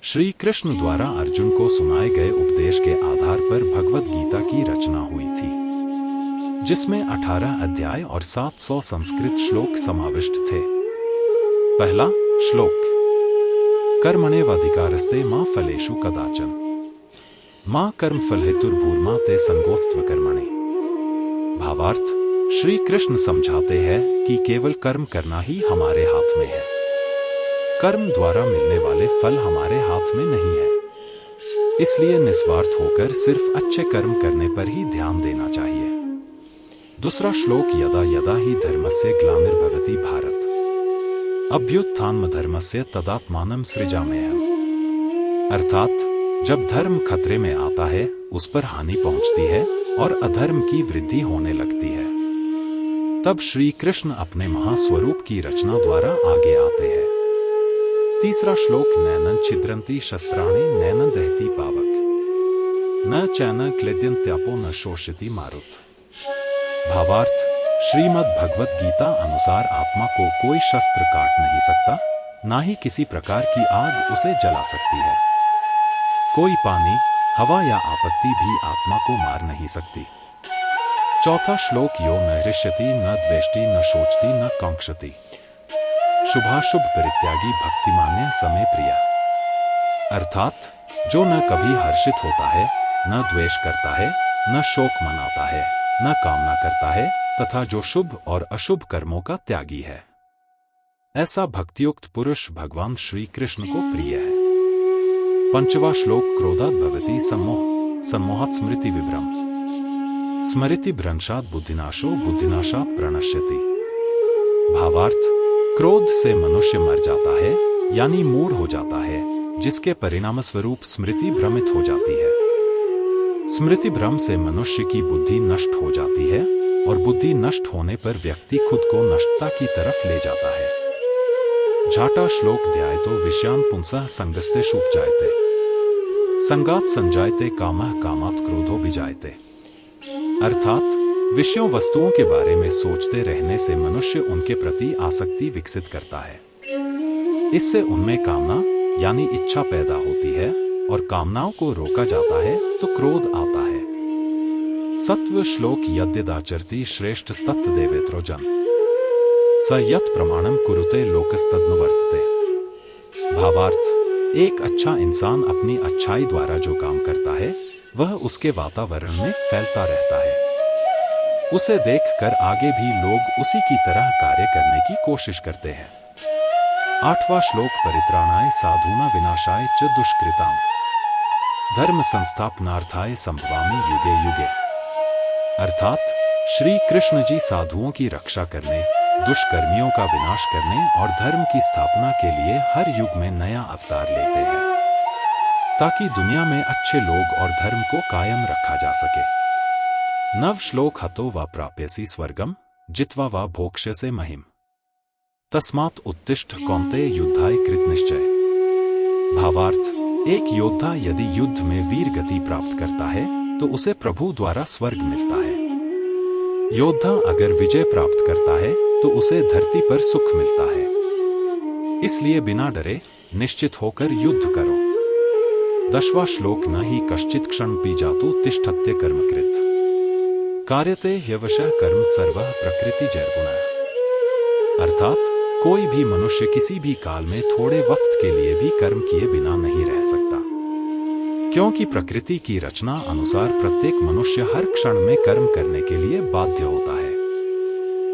श्री कृष्ण द्वारा अर्जुन को सुनाए गए उपदेश के आधार पर भगवद गीता की रचना हुई थी, जिसमें 18 अध्याय और 700 संस्कृत श्लोक समाविष्ट थे। पहला श्लोक। कर्मण्येवाधिकारस्ते मा फलेषु कदाचन मा कर्मफलहेतुर्भूर्मा ते संगोस्त्वकर्मणि। भावार्थ, श्री कृष्ण समझाते हैं कि केवल कर्म करना ही हमारे हाथ में है। कर्म द्वारा मिलने वाले फल हमारे हाथ में नहीं है, इसलिए निस्वार्थ होकर सिर्फ अच्छे कर्म करने पर ही ध्यान देना चाहिए। दूसरा श्लोक। यदा यदा ही धर्मस्य ग्लानिर्भवति भारत अभ्युत्थानमधर्मस्य तदात्मानं सृजाम्यहम्। अर्थात जब धर्म खतरे में आता है, उस पर हानि पहुंचती है और अधर्म की वृद्धि होने लगती है, तब श्री कृष्ण अपने महास्वरूप की रचना द्वारा आगे आते हैं। तीसरा श्लोक। नैनं छिद्रन्ति शस्त्राणि नैनं दहति पावक न चैन क्लेद्यन्त्यापो न शोषयति मारुत। भावार्थ, श्रीमद् भगवत गीता अनुसार आत्मा को कोई शस्त्र काट नहीं सकता, ना ही किसी प्रकार की आग उसे जला सकती है। कोई पानी, हवा या आपत्ति भी आत्मा को मार नहीं सकती। चौथा श्लोक। यो न हृष्यति न द्वेष्टि न शोचति न कांक्षति शुभाशुभ परित्यागी भक्तिमान्य समय प्रिय। अर्थात जो न कभी हर्षित होता है, न द्वेष करता है, न शोक मनाता है, न कामना करता है, तथा जो शुभ और अशुभ कर्मों का त्यागी है, ऐसा भक्तियुक्त पुरुष भगवान श्री कृष्ण को प्रिय है। पंचवा श्लोक। क्रोधात् भवति सम्मोह सम्मोहात् स्मृति विभ्रम स्मृति भ्रंशात् बुद्धिनाशो बुद्धिनाशात् प्रणश्यति। भावार्थ, क्रोध से मनुष्य मर जाता है, यानी मूढ़ हो जाता है, जिसके परिणामस्वरूप स्मृति भ्रमित हो जाती है। स्मृति भ्रम से मनुष्य की बुद्धि नष्ट हो जाती है और बुद्धि नष्ट होने पर व्यक्ति खुद को नष्टता की तरफ ले जाता है। झाटा श्लोक। ध्यायतो विषयान् पुंसः संगस्ते शुपजायते संगात संजायते कामः कामात् क्रोधो विजायते। अर्थात विषयों वस्तुओं के बारे में सोचते रहने से मनुष्य उनके प्रति आसक्ति विकसित करता है। इससे उनमें कामना यानी इच्छा पैदा होती है और कामनाओं को रोका जाता है तो क्रोध आता है। सत्व श्लोक। यद्यदाचरति श्रेष्ठस्तत् देवेत्रो जन स यत् प्रमाणम कुरुते लोकस्तदनुवर्तते। भावार्थ, एक अच्छा इंसान अपनी अच्छाई द्वारा जो काम करता है, वह उसके वातावरण में फैलता रहता है। उसे देखकर आगे भी लोग उसी की तरह कार्य करने की कोशिश करते हैं। आठवां श्लोक। परित्राणाय साधूनां विनाशाय च दुष्कृताम् धर्म संस्थापनार्थाय संभवामि युगे युगे। अर्थात श्री कृष्ण जी साधुओं की रक्षा करने, दुष्कर्मियों का विनाश करने और धर्म की स्थापना के लिए हर युग में नया अवतार लेते हैं, ताकि दुनिया में अच्छे लोग और धर्म को कायम रखा जा सके। नव श्लोक। हतो वा प्राप्यसि स्वर्गम जित्वा वा भोक्ष्यसे महिम तस्मात् उत्तिष्ठ कौन्तेय युद्धाय कृतनिश्चय। भावार्थ, एक योद्धा यदि युद्ध में वीर गति प्राप्त करता है तो उसे प्रभु द्वारा स्वर्ग मिलता है। योद्धा अगर विजय प्राप्त करता है तो उसे धरती पर सुख मिलता है। इसलिए बिना डरे निश्चित होकर युद्ध करो। दशवां श्लोक। न ही कश्चित् क्षणमपि जातु तिष्ठत्य कर्मकृत् कार्यते ह्यवशः कर्म सर्वः प्रकृतिजैर्गुणः। अर्थात कोई भी मनुष्य किसी भी काल में थोड़े वक्त के लिए भी कर्म किए बिना नहीं रह सकता, क्योंकि प्रकृति की रचना अनुसार प्रत्येक मनुष्य हर क्षण में कर्म करने के लिए बाध्य होता है।